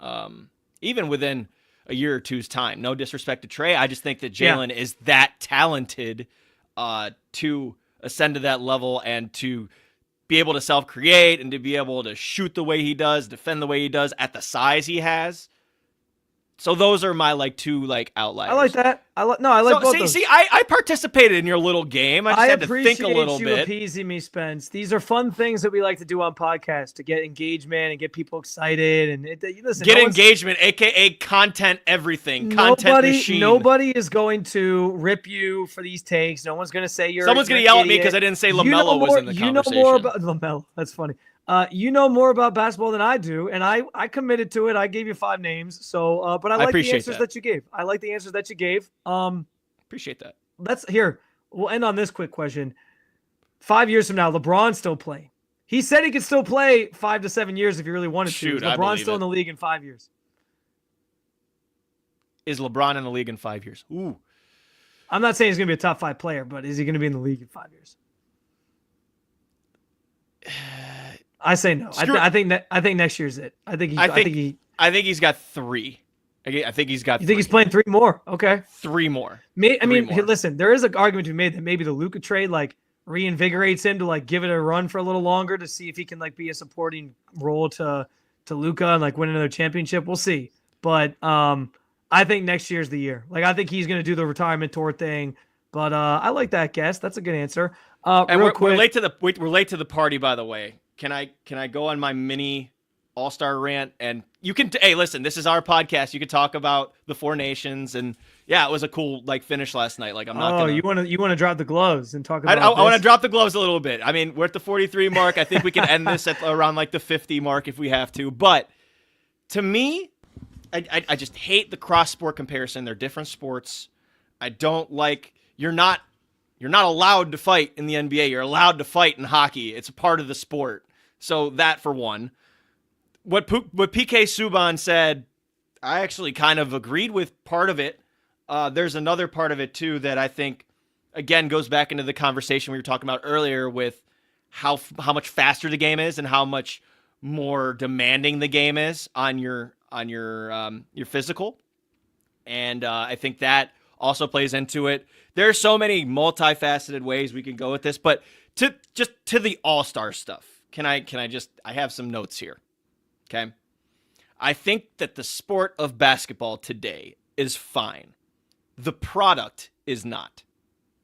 even within a year or two's time. No disrespect to Trey. I just think that Jalen is that talented to ascend to that level and to be able to self-create and to be able to shoot the way he does, defend the way he does at the size he has. So those are my 2 outliers. I like that. I like both those. See, I participated in your little game. I just had to think a little bit. I appreciate you appeasing me, Spence. These are fun things that we like to do on podcasts to get engagement and get people excited. And listen, get engagement, aka content everything, content machine. Nobody is going to rip you for these takes. No one's going to say someone's going to yell at me because I didn't say LaMelo was in the conversation. You know more about LaMelo. That's funny. You know more about basketball than I do, and I committed to it. I gave you 5 names, so but I like the answers that you gave. I like the answers that you gave. Appreciate that. We'll end on this quick question. 5 years from now, LeBron's still playing. He said he could still play 5 to 7 years if he really wanted to. Is LeBron still in the league in 5 years? Is LeBron in the league in 5 years? Ooh. I'm not saying he's going to be a top 5 player, but is he going to be in the league in 5 years? I say no. I think next year's it. I think he's got 3. I think he's got. You think he's playing 3 more? Okay, 3 more. Listen, there is an argument to be made that maybe the Luka trade reinvigorates him to give it a run for a little longer to see if he can be a supporting role to Luka and win another championship. We'll see, but I think next year's the year. I think he's going to do the retirement tour thing. But I like that guess. That's a good answer. And we're late to the party, by the way. Can I go on my mini All-Star rant? And you can hey, listen, this is our podcast. You can talk about the 4 nations, and yeah, it was a cool finish last night. I'm not gonna... you want to drop the gloves and talk about I want to drop the gloves a little bit. I mean, we're at the 43 mark. I think we can end this at around the 50 mark if we have to. But to me, I just hate the cross-sport comparison. They're different sports. I don't like you're not allowed to fight in the NBA. You're allowed to fight in hockey. It's a part of the sport. So that for one. What PK Subban said, I actually kind of agreed with part of it. There's another part of it too that I think again goes back into the conversation we were talking about earlier with how much faster the game is and how much more demanding the game is on your physical. And I think that also plays into it. There are so many multifaceted ways we can go with this, but to the All-Star stuff, I have some notes here. Okay. I think that the sport of basketball today is fine. The product is not.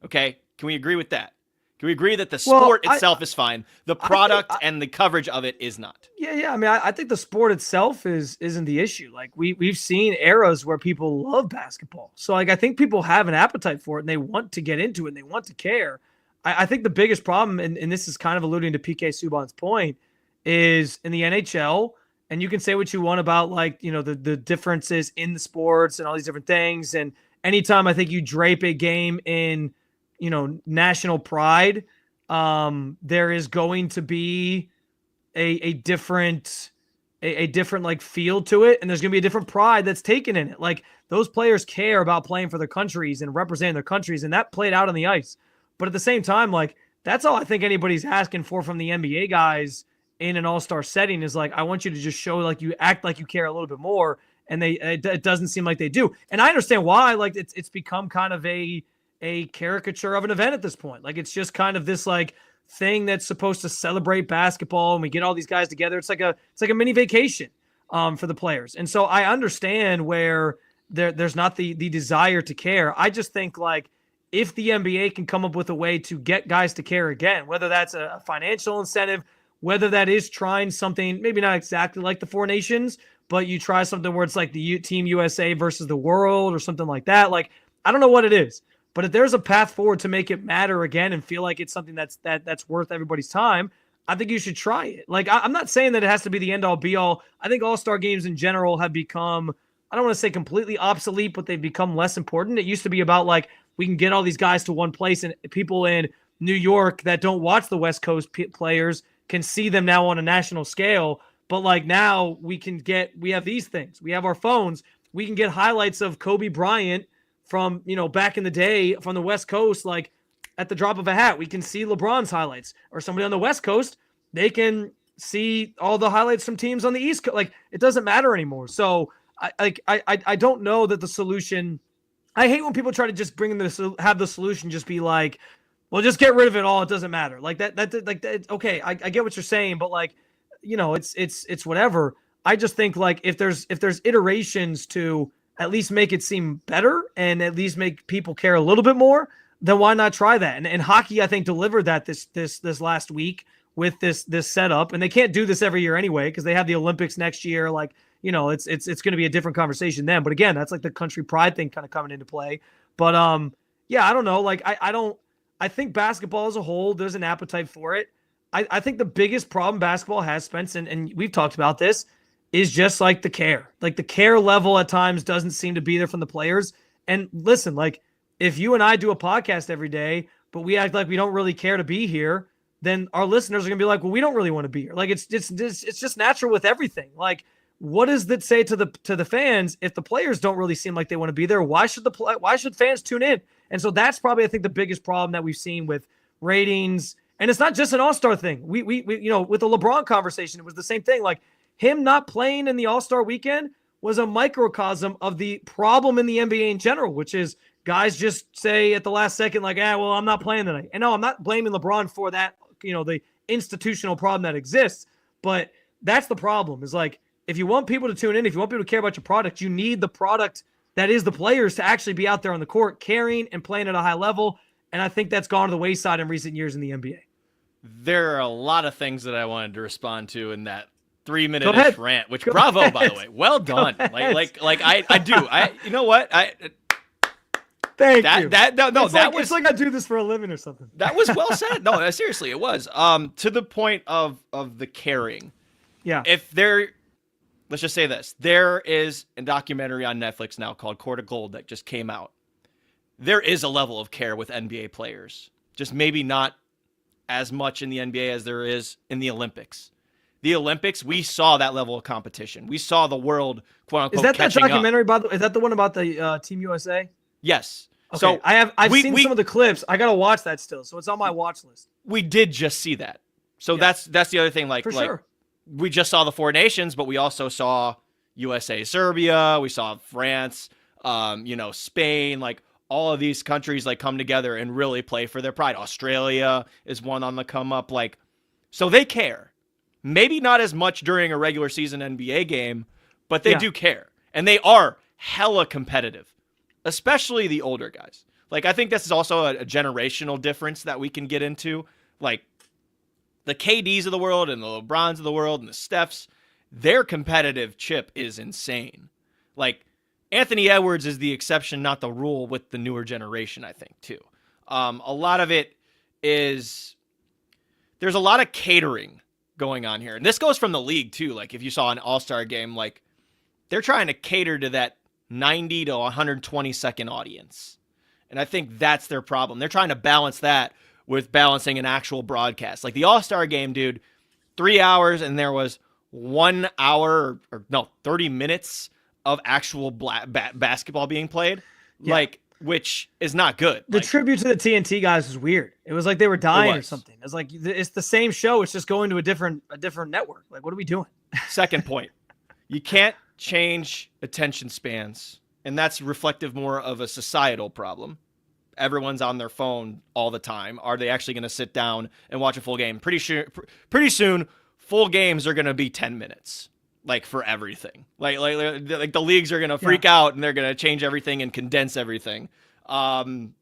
Okay. Can we agree with that? Can we agree that the sport itself is fine? The product and the coverage of it is not. Yeah. I mean, I think the sport itself isn't the issue. Like we've seen eras where people love basketball. So like, I think people have an appetite for it and they want to get into it and they want to care. I think the biggest problem, and this is kind of alluding to PK Subban's point, is in the NHL, and you can say what you want about like, the differences in the sports and all these different things. And anytime I think you drape a game in, national pride, there is going to be a different like feel to it. And there's going to be a different pride that's taken in it. Like those players care about playing for their countries and representing their countries. And that played out on the ice. But at the same time, like that's all I think anybody's asking for from the NBA guys in an all-star setting is like, I want you to just show like you act like you care a little bit more. And it doesn't seem like they do. And I understand why, like it's become kind of a caricature of an event at this point. Like it's just kind of this like thing that's supposed to celebrate basketball. And we get all these guys together. It's like a mini vacation for the players. And so I understand where there's not the desire to care. I just think like if the NBA can come up with a way to get guys to care again, whether that's a financial incentive, whether that is trying something, maybe not exactly like the Four Nations, but you try something where it's like the Team USA versus the world or something like that. Like, I don't know what it is, but if there's a path forward to make it matter again and feel like it's something that's worth everybody's time, I think you should try it. Like, I'm not saying that it has to be the end all be all. I think all-star games in general have become, I don't want to say completely obsolete, but they've become less important. It used to be about like, we can get all these guys to one place and people in New York that don't watch the West Coast players can see them now on a national scale. But like now we have these things. We have our phones. We can get highlights of Kobe Bryant from, back in the day from the West Coast, like at the drop of a hat. We can see LeBron's highlights, or somebody on the West Coast, they can see all the highlights from teams on the East Coast. Like it doesn't matter anymore. So I don't know that the solution, I hate when people try to just have the solution just be like, well, just get rid of it all. It doesn't matter. Like that. Okay, I get what you're saying, but like, it's whatever. I just think like if there's iterations to at least make it seem better and at least make people care a little bit more, then why not try that? And hockey, I think, delivered that this last week with this setup. And they can't do this every year anyway because they have the Olympics next year. Like, it's going to be a different conversation then. But again, that's like the country pride thing kind of coming into play. But yeah, I don't know. Like I think basketball as a whole, there's an appetite for it. I think the biggest problem basketball has, Spence, and we've talked about this, is just like the care. Like the care level at times doesn't seem to be there from the players. And listen, like if you and I do a podcast every day, but we act like we don't really care to be here, then our listeners are gonna be like, well, we don't really want to be here. Like it's just natural with everything. Like what does that say to the fans if the players don't really seem like they want to be there? Why should fans tune in? And so that's probably, I think, the biggest problem that we've seen with ratings. And it's not just an all-star thing. We with the LeBron conversation, it was the same thing. Like him not playing in the all-star weekend was a microcosm of the problem in the NBA in general, which is guys just say at the last second, like, well, I'm not playing tonight. And no, I'm not blaming LeBron for that, the institutional problem that exists. But that's the problem is like, if you want people to tune in, if you want people to care about your product, you need the product that is the players to actually be out there on the court caring and playing at a high level. And I think that's gone to the wayside in recent years in the NBA. There are a lot of things that I wanted to respond to in that 3-minute rant, which bravo, by the way. Well done. Like I do. You know what? Thank you. That was it's like I do this for a living or something. That was well said. No, seriously, it was. To the point of the caring. Yeah. let's just say this. There is a documentary on Netflix now called Court of Gold that just came out. There is a level of care with NBA players. Just maybe not as much in the NBA as there is in the Olympics. The Olympics, we saw that level of competition. We saw the world, quote unquote, Is that catching documentary? up. By the, is that the one about the Team USA? Yes. Okay. So I've seen some of the clips. I gotta watch that still, so it's on my watch list. We did just see that. So that's the other thing. For sure. We just saw the four nations, but we also saw USA, Serbia. We saw France, Spain, like all of these countries like come together and really play for their pride. Australia is one on the come up. Like, so they care. Maybe not as much during a regular season NBA game, but they do care. And they are hella competitive, especially the older guys. Like, I think this is also a generational difference that we can get into. Like, the KDs of the world and the LeBrons of the world and the Stephs, their competitive chip is insane. Like, Anthony Edwards is the exception, not the rule with the newer generation, I think, too. A lot of it is, there's a lot of catering going on here. And this goes from the league, too. Like, if you saw an all-star game, like, they're trying to cater to that 90 to 120 second audience. And I think that's their problem. They're trying to balance that with balancing an actual broadcast. Like the All-Star game, dude, 3 hours and there was 1 hour or 30 minutes of actual basketball being played. Yeah. Like, which is not good. The tribute to the TNT guys was weird. It was like they were dying or something. It's like, it's the same show. It's just going to a different network. Like, what are we doing? Second point, you can't change attention spans. And that's reflective more of a societal problem. Everyone's on their phone all the time. Are they actually going to sit down and watch a full game? Pretty soon, full games are going to be 10 minutes, like for everything. Like the leagues are going to freak out and they're going to change everything and condense everything. I'm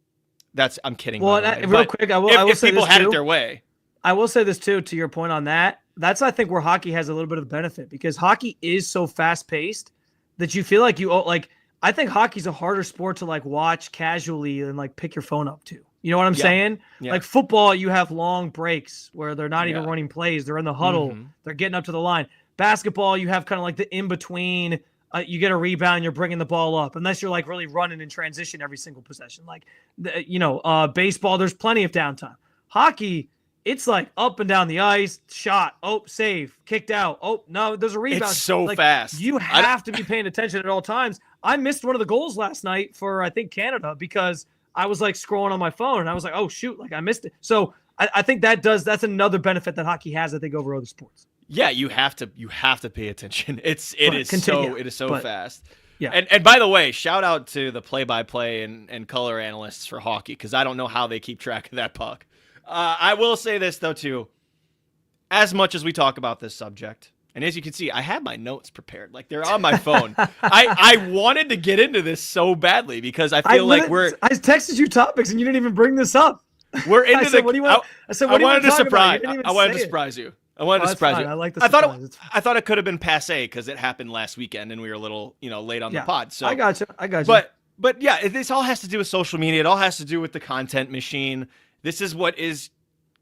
kidding. Well, real quick, I will say this people had too. It their way. I will say this too, to your point on that. That's, I think, where hockey has a little bit of benefit because hockey is so fast paced that you feel like I think hockey's a harder sport to like watch casually and like pick your phone up to. You know what I'm saying? Yeah. Like football, you have long breaks where they're not even running plays. They're in the huddle. Mm-hmm. They're getting up to the line. Basketball, you have kind of like the in-between. You get a rebound, you're bringing the ball up. Unless you're like really running in transition every single possession. Like, baseball, there's plenty of downtime. Hockey, it's like up and down the ice, shot, save, kicked out. Oh, no, there's a rebound. It's so fast. You have to be paying attention at all times. I missed one of the goals last night for, I think, Canada because I was like scrolling on my phone and I was like, oh, shoot, like I missed it. So I think that's another benefit that hockey has, I think, over other sports. Yeah, you have to pay attention. It is so fast. Yeah. And by the way, shout out to the play-by-play and color analysts for hockey because I don't know how they keep track of that puck. I will say this, though, too. As much as we talk about this subject, and as you can see, I have my notes prepared. Like, they're on my phone. I wanted to get into this so badly because I feel like I texted you topics, and you didn't even bring this up. We're into What do you want? I said, what do you want to talk about? I wanted to surprise you. I wanted to surprise you. I like the surprise. I thought it could have been passé because it happened last weekend, and we were a little, late on the pod. So I got you. But yeah, this all has to do with social media. It all has to do with the content machine. This is what is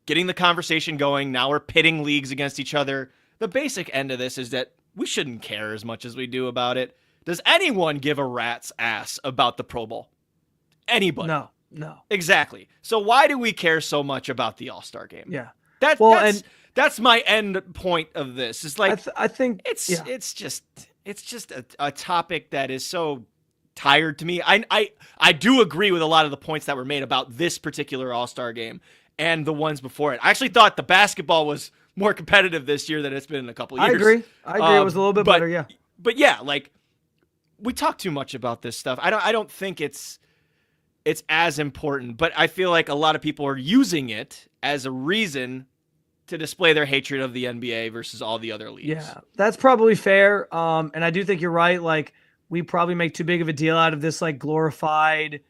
getting the conversation going. Now we're pitting leagues against each other. The basic end of this is that we shouldn't care as much as we do about it. Does anyone give a rat's ass about the Pro Bowl? Anybody? No. Exactly. So why do we care so much about the All-Star game? Yeah. That's my end point of this. It's like I think it's just a topic that is so tired to me. I do agree with a lot of the points that were made about this particular All-Star game and the ones before it. I actually thought the basketball was more competitive this year than it's been in a couple years. I agree. It was a little bit better, yeah. But yeah, like we talk too much about this stuff. I don't think it's as important, but I feel like a lot of people are using it as a reason to display their hatred of the NBA versus all the other leagues. Yeah, that's probably fair. And I do think you're right. Like, we probably make too big of a deal out of this, like, glorified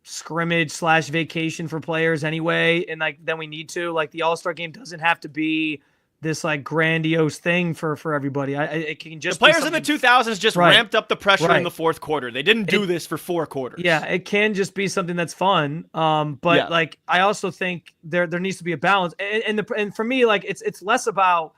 scrimmage / vacation for players anyway. And like, then we need to, like, the All-Star game doesn't have to be this like grandiose thing for everybody. It can just the players in the 2000s just ramped up the pressure in the fourth quarter. They didn't do this for 4 quarters. Yeah, it can just be something that's fun. But like, I also think there needs to be a balance. And for me, like, it's less about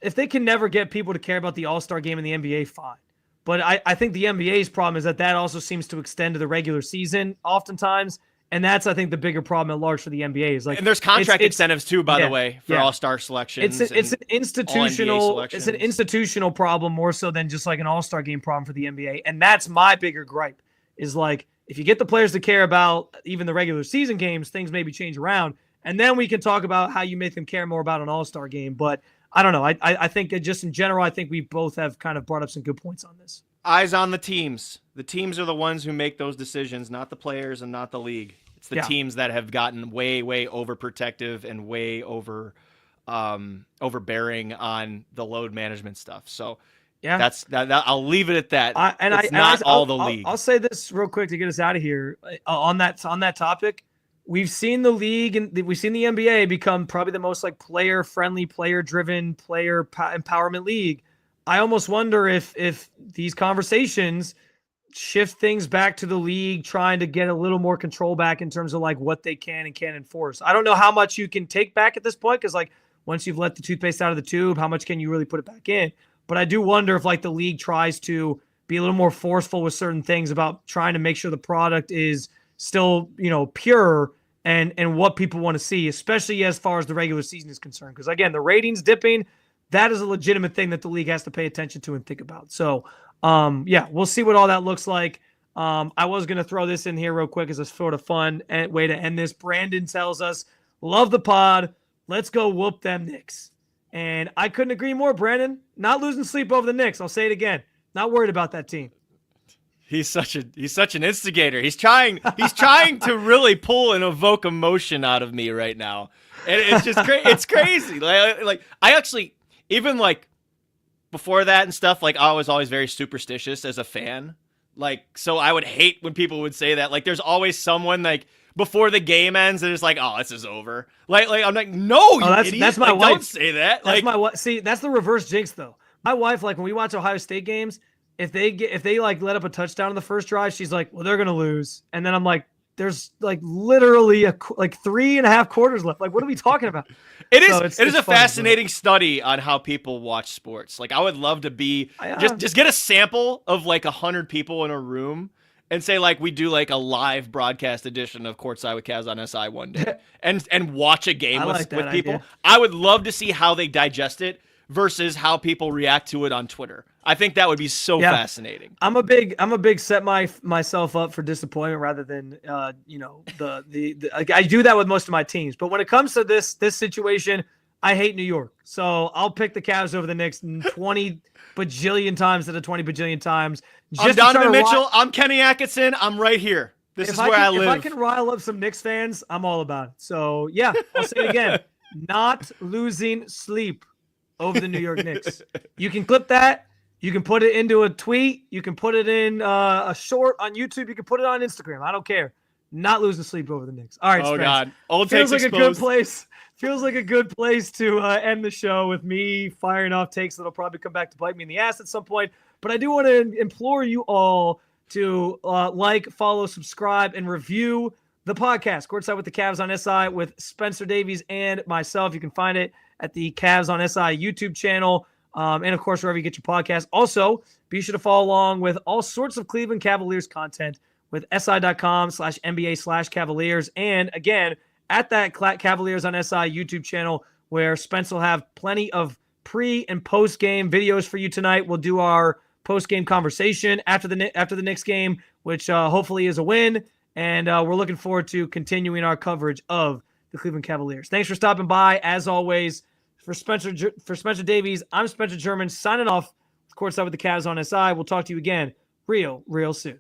if they can never get people to care about the All-Star game in the NBA, fine. But I think the NBA's problem is that also seems to extend to the regular season oftentimes. And that's, I think, the bigger problem at large for the NBA is like, and there's contract incentives too, by the way, for All-Star selections. It's an institutional problem more so than just like an All-Star game problem for the NBA. And that's my bigger gripe is like, if you get the players to care about even the regular season games, things maybe change around. And then we can talk about how you make them care more about an All-Star game. But I don't know. I think just in general, I think we both have kind of brought up some good points on this. Eyes on the teams. The teams are the ones who make those decisions, not the players and not the league. It's the teams that have gotten way, way overprotective and way overbearing on the load management stuff. So that's I'll leave it at that. It's not all the league. I'll say this real quick to get us out of here on that topic. We've seen the league and we've seen the NBA become probably the most like player-friendly, player-driven, player empowerment league. I almost wonder if these conversations shift things back to the league, trying to get a little more control back in terms of like what they can and can't enforce. I don't know how much you can take back at this point because like once you've let the toothpaste out of the tube, how much can you really put it back in? But I do wonder if like the league tries to be a little more forceful with certain things about trying to make sure the product is still, pure and what people want to see, especially as far as the regular season is concerned. Because again, the ratings dipping, that is a legitimate thing that the league has to pay attention to and think about. So, we'll see what all that looks like. I was going to throw this in here real quick as a sort of fun way to end this. Brandon tells us, love the pod. Let's go whoop them Knicks. And I couldn't agree more, Brandon. Not losing sleep over the Knicks. I'll say it again. Not worried about that team. He's such an instigator. He's trying to really pull and evoke emotion out of me right now. And it's just it's crazy. Like I actually, even like before that and stuff, like I was always very superstitious as a fan. Like, so I would hate when people would say that. Like, there's always someone like before the game ends and it's like, oh, this is over. Like I'm like, no, that's my wife. Don't say that. That's my wife. See, that's the reverse jinx though. My wife, like when we watch Ohio State games, if they like let up a touchdown in the first drive, she's like, well, they're gonna lose. And then I'm like, there's like literally like 3.5 quarters left. Like, what are we talking about? It is a fascinating study on how people watch sports. Like, I would love to be just get a sample of like 100 people in a room and say like we do like a live broadcast edition of Courtside with Cavs on SI one day and watch a game with people. Idea. I would love to see how they digest it versus how people react to it on Twitter. I think that would be so fascinating. I'm a big set myself up for disappointment rather than like, I do that with most of my teams. But when it comes to this situation, I hate New York. So I'll pick the Cavs over the Knicks 20 bajillion times out of 20 bajillion times. I'm Donovan Mitchell. I'm Kenny Atkinson. I'm right here. This is where I live. If I can rile up some Knicks fans, I'm all about it. So yeah, I'll say it again. Not losing sleep over the New York Knicks. You can clip that. You can put it into a tweet. You can put it in a short on YouTube. You can put it on Instagram. I don't care. Not losing sleep over the Knicks. All right, oh friends. God, old feels takes like exposed. A good place. Feels like a good place to end the show with me firing off takes that'll probably come back to bite me in the ass at some point. But I do want to implore you all to like, follow, subscribe, and review the podcast, Courtside with the Cavs on SI with Spencer Davies and myself. You can find it at the Cavs on SI YouTube channel. And of course, wherever you get your podcast. Also, be sure to follow along with all sorts of Cleveland Cavaliers content with si.com/NBA/Cavaliers. And again, at that Cavaliers on SI YouTube channel, where Spence will have plenty of pre and post game videos for you tonight. We'll do our post game conversation after the Knicks game, which hopefully is a win. And we're looking forward to continuing our coverage of the Cleveland Cavaliers. Thanks for stopping by. As always, for Spencer Davies, I'm Spencer German signing off. Courtside with the Cavs on SI. We'll talk to you again real soon.